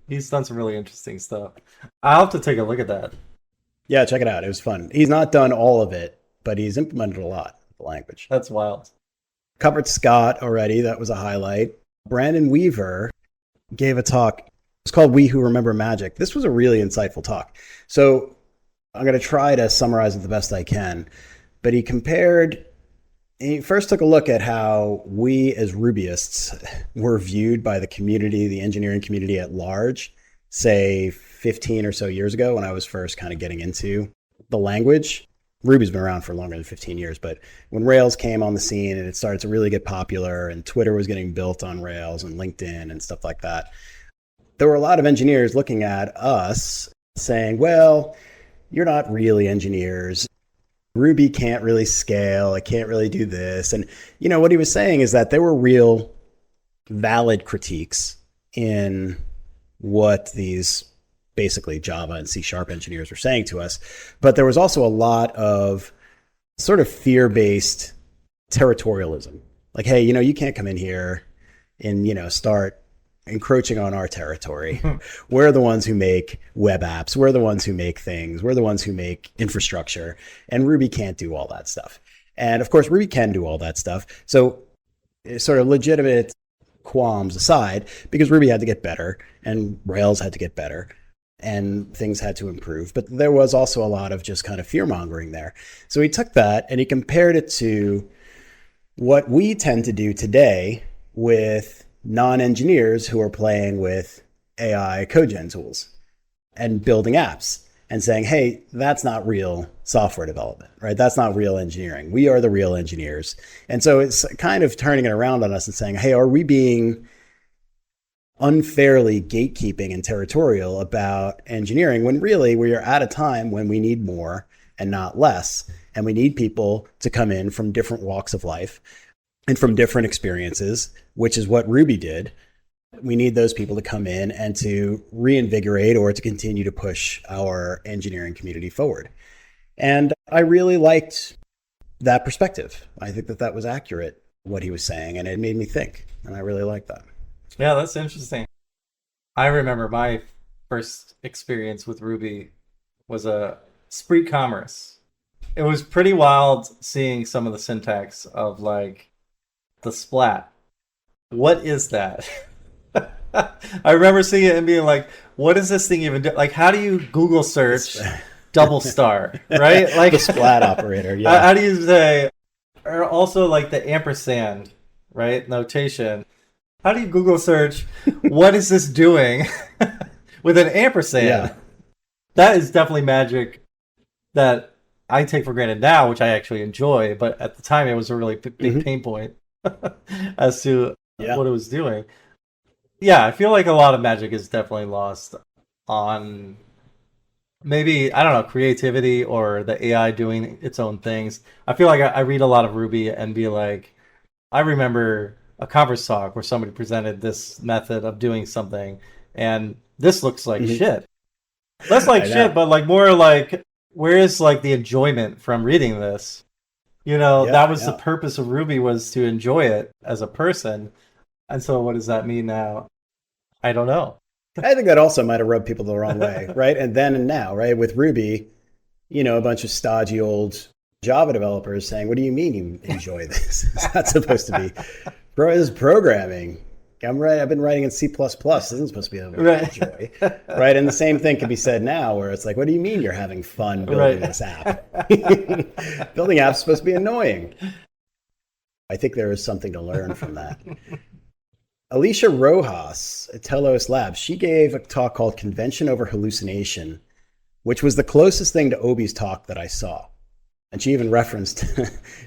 He's done some really interesting stuff. I'll have to take a look at that. Yeah, check it out. It was fun. He's not done all of it, but he's implemented a lot of the language. That's wild. Covered Scott already. That was a highlight. Brandon Weaver gave a talk. It's called We Who Remember Magic. This was a really insightful talk. So I'm going to try to summarize it the best I can. But he first took a look at how we as Rubyists were viewed by the community, the engineering community at large, say 15 or so years ago when I was first kind of getting into the language. Ruby's been around for longer than 15 years, but when Rails came on the scene and it started to really get popular and Twitter was getting built on Rails and LinkedIn and stuff like that, there were a lot of engineers looking at us saying, well, you're not really engineers. Ruby can't really scale. It can't really do this. And, what he was saying is that there were real valid critiques in what these basically Java and C# engineers were saying to us. But there was also a lot of sort of fear-based territorialism. Like, hey, you can't come in here and, start encroaching on our territory. We're the ones who make web apps. We're the ones who make things. We're the ones who make infrastructure. And Ruby can't do all that stuff. And of course, Ruby can do all that stuff. So sort of legitimate qualms aside, because Ruby had to get better and Rails had to get better and things had to improve. But there was also a lot of just kind of fear mongering there. So he took that and he compared it to what we tend to do today with non-engineers who are playing with AI codegen tools and building apps and saying, hey, that's not real software development, right? That's not real engineering. We are the real engineers. And so it's kind of turning it around on us and saying, hey, are we being unfairly gatekeeping and territorial about engineering when really we are at a time when we need more and not less. And we need people to come in from different walks of life and from different experiences, which is what Ruby did. We need those people to come in and to reinvigorate or to continue to push our engineering community forward. And I really liked that perspective. I think that was accurate, what he was saying, and it made me think. And I really liked that. Yeah, that's interesting. I remember my first experience with Ruby was a Spree Commerce. It was pretty wild seeing some of the syntax of like the splat. What is that? I remember seeing it and being like, what does this thing even do? Like, how do you Google search double star, right? Like the splat operator, yeah. How do you say, or also like the ampersand, right? Notation. How do you Google search, what is this doing with an ampersand? Yeah. That is definitely magic that I take for granted now, which I actually enjoy. But at the time, it was a really big pain point as to what it was doing. Yeah, I feel like a lot of magic is definitely lost on maybe, I don't know, creativity or the AI doing its own things. I feel like I read a lot of Ruby and be like, I remember a conference talk where somebody presented this method of doing something, and this looks like shit. Less like shit, but like more like, where is like the enjoyment from reading this? That was the purpose of Ruby, was to enjoy it as a person. And so what does that mean now? I don't know. I think that also might have rubbed people the wrong way, right? And then and now, right? With Ruby, a bunch of stodgy old Java developers saying, "What do you mean you enjoy this? It's not supposed to be this is programming. I've been writing in C++. This isn't supposed to be a Right. joy." Right. And the same thing can be said now where it's like, what do you mean you're having fun building this app? Building apps is supposed to be annoying. I think there is something to learn from that. Alicia Rojas at Telos Labs, she gave a talk called Convention Over Hallucination, which was the closest thing to Obi's talk that I saw. And she even referenced,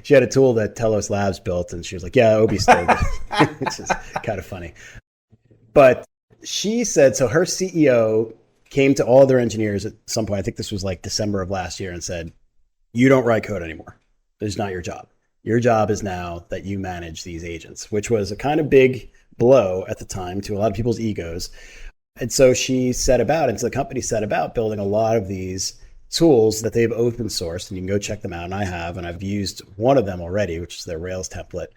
she had a tool that Telos Labs built, and she was like, yeah, Obi stole it, which is kind of funny. But she said, so her CEO came to all their engineers at some point, I think this was like December of last year, and said, you don't write code anymore. This is not your job. Your job is now that you manage these agents, which was a kind of big blow at the time to a lot of people's egos. And so she set about, and so the company set about building a lot of these tools that they've open sourced, and you can go check them out. And I have, and I've used one of them already, which is their Rails template.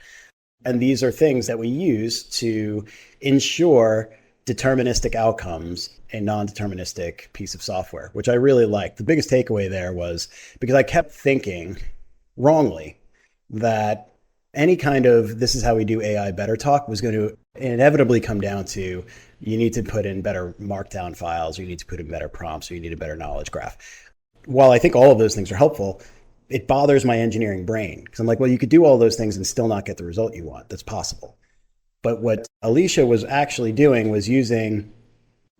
And these are things that we use to ensure deterministic outcomes, a non-deterministic piece of software, which I really liked. The biggest takeaway there was because I kept thinking wrongly that any kind of this is how we do AI better talk was going to inevitably come down to you need to put in better markdown files, or you need to put in better prompts, or you need a better knowledge graph. While I think all of those things are helpful, it bothers my engineering brain because I'm like, well, you could do all those things and still not get the result you want. That's possible. But what Alicia was actually doing was using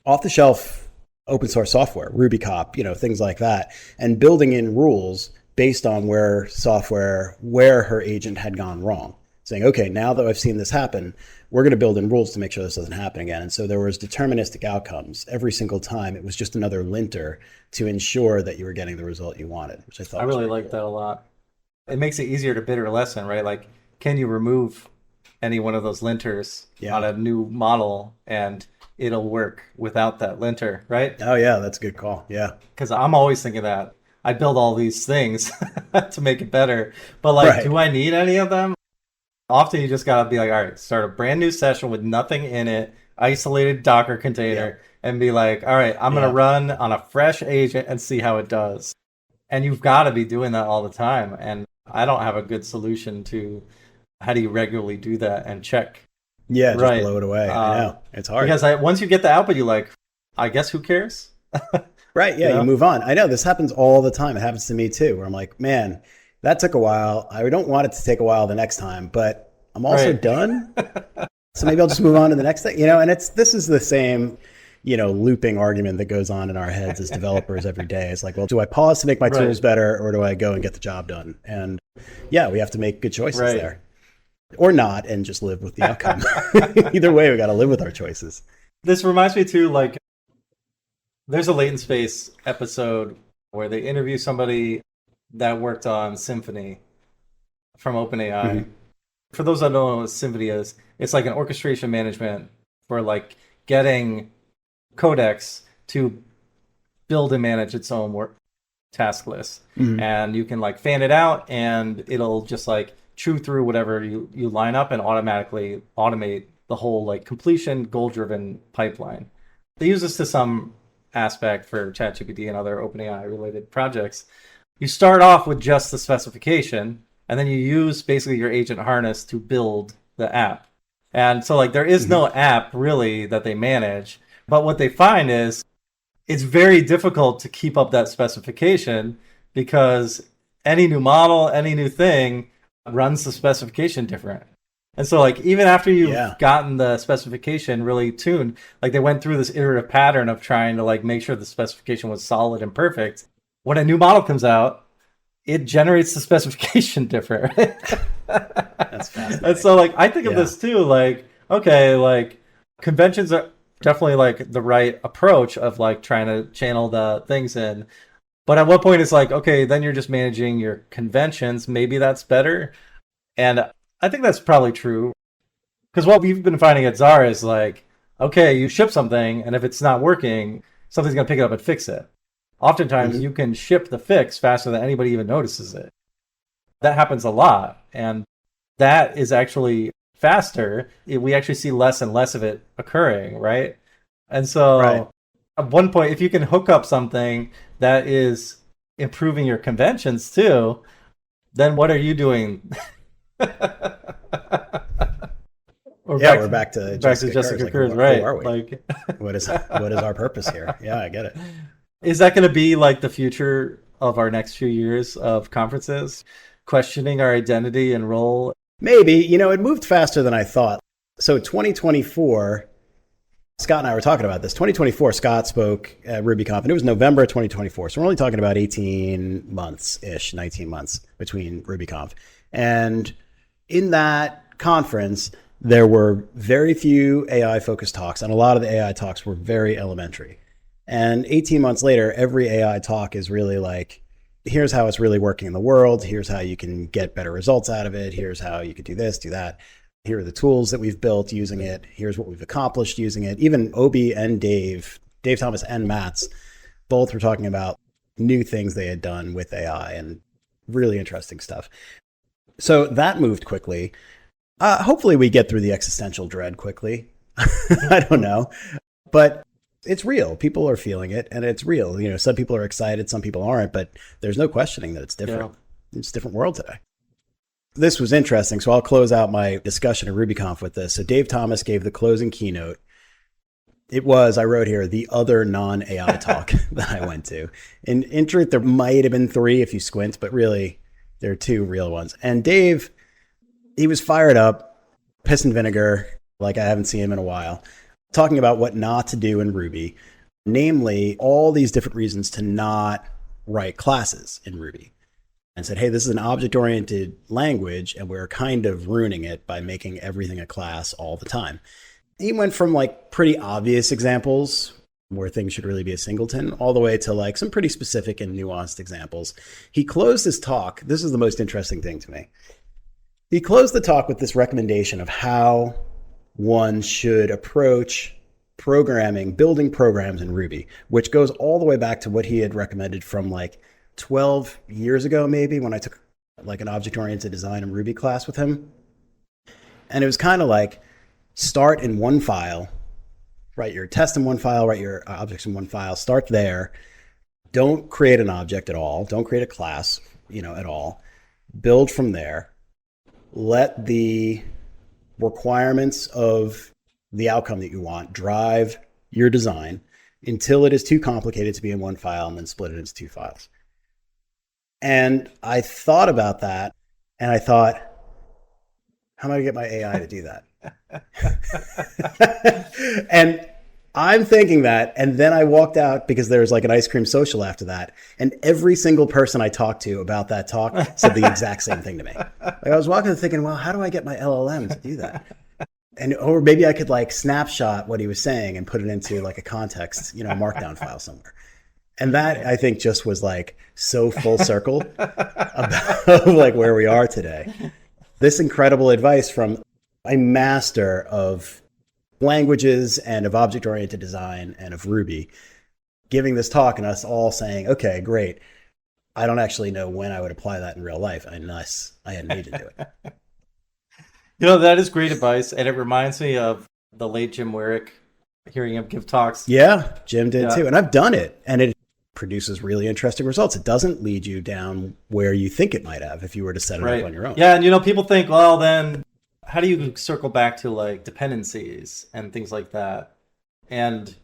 off-the-shelf open source software, RubyCop, things like that, and building in rules based on where her agent had gone wrong. Saying, okay, now that I've seen this happen, we're going to build in rules to make sure this doesn't happen again. And so there was deterministic outcomes every single time. It was just another linter to ensure that you were getting the result you wanted, which I thought I really like that a lot. It makes it easier to bid or lessen, right? Like, can you remove any one of those linters on a new model and it'll work without that linter, right? Oh, yeah, that's a good call. Yeah. Because I'm always thinking that. I build all these things to make it better. But, like, do I need any of them? Often you just got to be like, all right, start a brand new session with nothing in it, isolated Docker container, and be like, all right, I'm going to run on a fresh agent and see how it does. And you've got to be doing that all the time. And I don't have a good solution to how do you regularly do that and check. Yeah, just blow it away. I know. It's hard. Because once you get the output, you're like, I guess who cares? Right, yeah, you move on. I know, this happens all the time. It happens to me too, where I'm like, man, that took a while. I don't want it to take a while the next time, but I'm also done. So maybe I'll just move on to the next thing. And this is the same, looping argument that goes on in our heads as developers every day. It's like, well, do I pause to make my tools better, or do I go and get the job done? And yeah, we have to make good choices there. Or not, and just live with the outcome. Either way, we got to live with our choices. This reminds me too, like, there's a Latent Space episode where they interview somebody that worked on Symphony from OpenAI. Mm-hmm. For those that don't know what Symphony is, it's like an orchestration management for like getting codecs to build and manage its own work task list. Mm-hmm. And you can like fan it out and it'll just like chew through whatever you line up and automatically automate the whole like completion goal-driven pipeline. They use this to some aspect for ChatGPT and other OpenAI related projects. You start off with just the specification, and then you use basically your agent harness to build the app. And so like there is no app really that they manage, but what they find is it's very difficult to keep up that specification because any new model, any new thing runs the specification different. And so like even after you've gotten the specification really tuned, like they went through this iterative pattern of trying to like make sure the specification was solid and perfect. When a new model comes out, it generates the specification different. That's fascinating. And so like I think of this too, like, okay, like conventions are definitely like the right approach of like trying to channel the things in. But at what point it's like, okay, then you're just managing your conventions. Maybe that's better. And I think that's probably true. Because what we've been finding at Zara is like, okay, you ship something, and if it's not working, something's going to pick it up and fix it. Oftentimes, you can ship the fix faster than anybody even notices it. That happens a lot. And that is actually faster. We actually see less and less of it occurring, right? And so at one point, if you can hook up something that is improving your conventions too, then what are you doing? Or Yeah, we're back to back to Jessica Kerr's. Jessica Like, Kerr's, who right? are we? Like, What is our purpose here? Yeah, I get it. is that going to be like the future of our next few years of conferences? Questioning our identity and role? Maybe, it moved faster than I thought. So 2024, Scott and I were talking about this. 2024, Scott spoke at RubyConf, and it was November 2024. So we're only talking about 18 months-ish, 19 months between RubyConf. And in that conference, there were very few AI-focused talks, and a lot of the AI talks were very elementary. And 18 months later, every AI talk is really like, here's how it's really working in the world. Here's how you can get better results out of it. Here's how you could do this, do that. Here are the tools that we've built using it. Here's what we've accomplished using it. Even Obi and Dave Thomas and Mats, both were talking about new things they had done with AI and really interesting stuff. So that moved quickly. Hopefully we get through the existential dread quickly. I don't know. But it's real. People are feeling it, and it's real. Some people are excited, some people aren't, but there's no questioning that it's different. Yeah. It's a different world today. This was interesting, so I'll close out my discussion at RubyConf with this. So Dave Thomas gave the closing keynote. It was, I wrote here, the other non-AI talk that I went to. In truth, there might have been 3 if you squint, but really, there are 2 real ones. And Dave, he was fired up, piss and vinegar, like I haven't seen him in a while, talking about what not to do in Ruby, namely all these different reasons to not write classes in Ruby. And said, hey, this is an object-oriented language, and we're kind of ruining it by making everything a class all the time. He went from like pretty obvious examples where things should really be a singleton, all the way to like some pretty specific and nuanced examples. He closed his talk. This is the most interesting thing to me. He closed the talk with this recommendation of how one should approach programming, building programs in Ruby, which goes all the way back to what he had recommended from like 12 years ago, maybe, when I took like an object-oriented design and Ruby class with him. And it was kind of like, start in one file, write your test in one file, write your objects in one file, start there. Don't create an object at all. Don't create a class, at all. Build from there. Let the requirements of the outcome that you want drive your design until it is too complicated to be in one file, and then split it into 2 files. And I thought about that, and I thought, how am I going to get my AI to do that? And I'm thinking that, and then I walked out because there was like an ice cream social after that, and every single person I talked to about that talk said the exact same thing to me. Like, I was walking and thinking, well, how do I get my LLM to do that? Or maybe I could like snapshot what he was saying and put it into like a context, a markdown file somewhere. And that, I think, just was like so full circle about like where we are today. This incredible advice from a master of languages and of object-oriented design and of Ruby, giving this talk and us all saying, okay, great. I don't actually know when I would apply that in real life unless I had me to do it. That is great advice. And it reminds me of the late Jim Werrick, hearing him give talks. Yeah, Jim did too. And I've done it. And it produces really interesting results. It doesn't lead you down where you think it might have if you were to set it up on your own. Yeah, and people think, well, then how do you circle back to like dependencies and things like that? And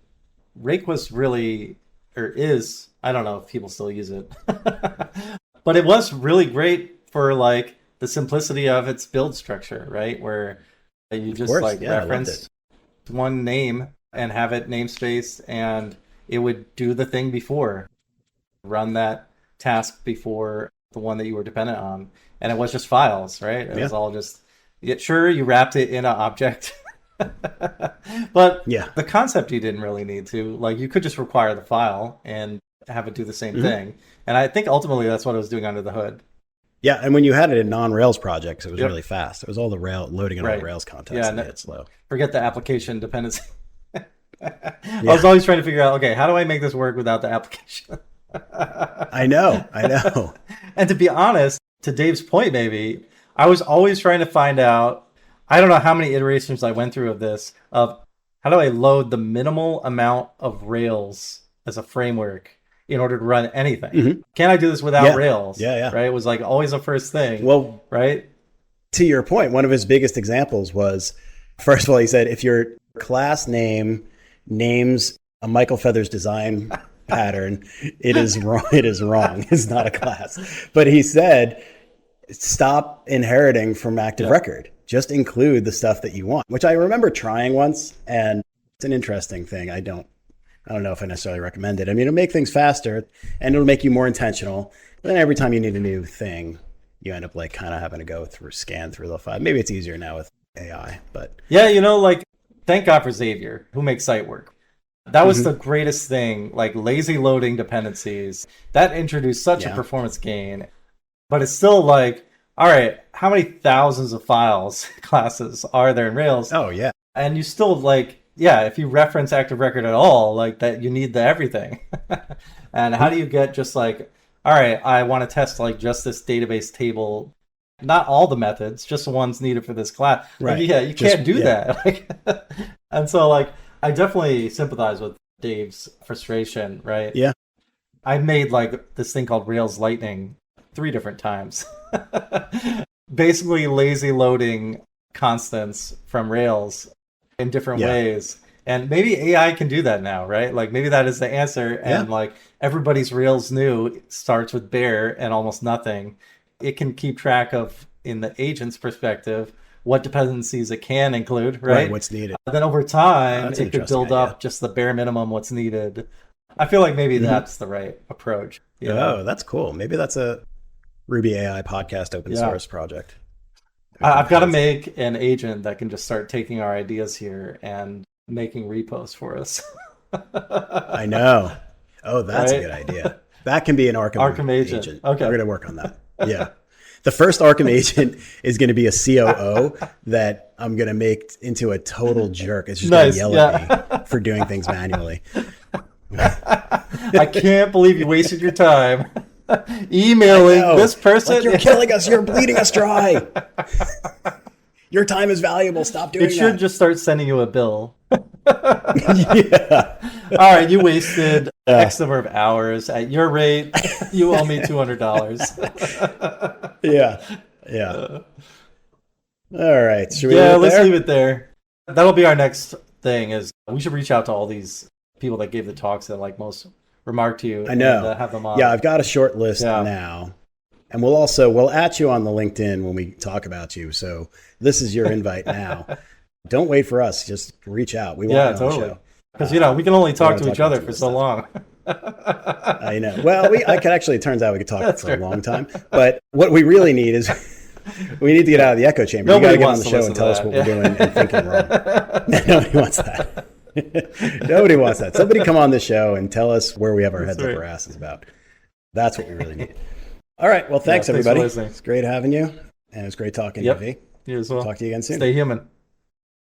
Rake was really, or is, I don't know if people still use it, but it was really great for like the simplicity of its build structure, right? Where you just reference one name and have it namespaced, and it would do the thing before, run that task before the one that you were dependent on. And it was just files, right? It was all just, sure, you wrapped it in an object. But the concept you didn't really need to. Like, you could just require the file and have it do the same thing. And I think ultimately that's what it was doing under the hood. Yeah, and when you had it in non-Rails projects, it was really fast. It was all the loading in all the Rails context. Yeah, it's slow. Forget the application dependency. I was always trying to figure out, okay, how do I make this work without the application? I know. And to be honest, to Dave's point, maybe, I was always trying to find out, I don't know how many iterations I went through of this, of how do I load the minimal amount of Rails as a framework in order to run anything. Mm-hmm. Can I do this without Yeah. Rails? Yeah. Right? It was like always a first thing. Well, right? to your point, one of his biggest examples was, first of all, he said, if your class name names a Michael Feathers design pattern, it is wrong. It is wrong. It's not a class. But he said, stop inheriting from active record. Just include the stuff that you want, which I remember trying once, and it's an interesting thing. I don't know if I necessarily recommend it. I mean, it'll make things faster and it'll make you more intentional. But then every time you need a new thing, you end up like kind of having to go through, scan through the file. Maybe it's easier now with AI, but yeah, like thank God for Xavier, who makes site work. That was the greatest thing, like lazy loading dependencies. That introduced such a performance gain. But it's still like, all right, how many thousands of files classes are there in Rails? Oh, yeah. And you still like, if you reference active record at all, like that, you need the everything. And how do you get just like, all right, I want to test like just this database table, not all the methods, just the ones needed for this class. Right. Like, you can't do that. And so like, I definitely sympathize with Dave's frustration, right? Yeah. I made like this thing called Rails Lightning 3 different times. Basically lazy loading constants from Rails in different ways. And maybe AI can do that now, right? Like maybe that is the answer. And like everybody's Rails new starts with bare and almost nothing. It can keep track of, in the agent's perspective, what dependencies it can include, right? What's needed. Then over time, it could build up just the bare minimum what's needed. I feel like maybe that's the right approach. Oh, that's cool. Maybe that's a Ruby AI podcast open source project. I've got to make an agent that can just start taking our ideas here and making repos for us. I know. Oh, that's a good idea. That can be an Arkham agent. Okay. We're going to work on that. Yeah. The first Arkham agent is going to be a COO that I'm going to make into a total jerk. It's just going to yell at me for doing things manually. I can't believe you wasted your time emailing this person. Like, you're killing us. You're bleeding us dry. Your time is valuable. Stop doing that. It should just start sending you a bill. Yeah. All right, you wasted X number of hours. At your rate, you owe me $200. Yeah. All right. Should we let's leave it there. That'll be our next thing. Is we should reach out to all these people that gave the talks that like most remarked to you. I know. And, have them on. Yeah, I've got a short list now. And we'll at you on the LinkedIn when we talk about you. So this is your invite now. Don't wait for us. Just reach out. We want you on the show. Because, we can only talk to each other for so long. I know. Well, it turns out we could talk for a long time. But what we really need is we need to get out of the echo chamber. You got to get on the show and tell us what we're doing and thinking wrong. Nobody wants that. Nobody wants that. Somebody come on the show and tell us where we have our heads up our asses about. That's what we really need. All right. Well, thanks everybody. It's great having you. And it's great talking to you, V. You as well. Talk to you again soon. Stay human.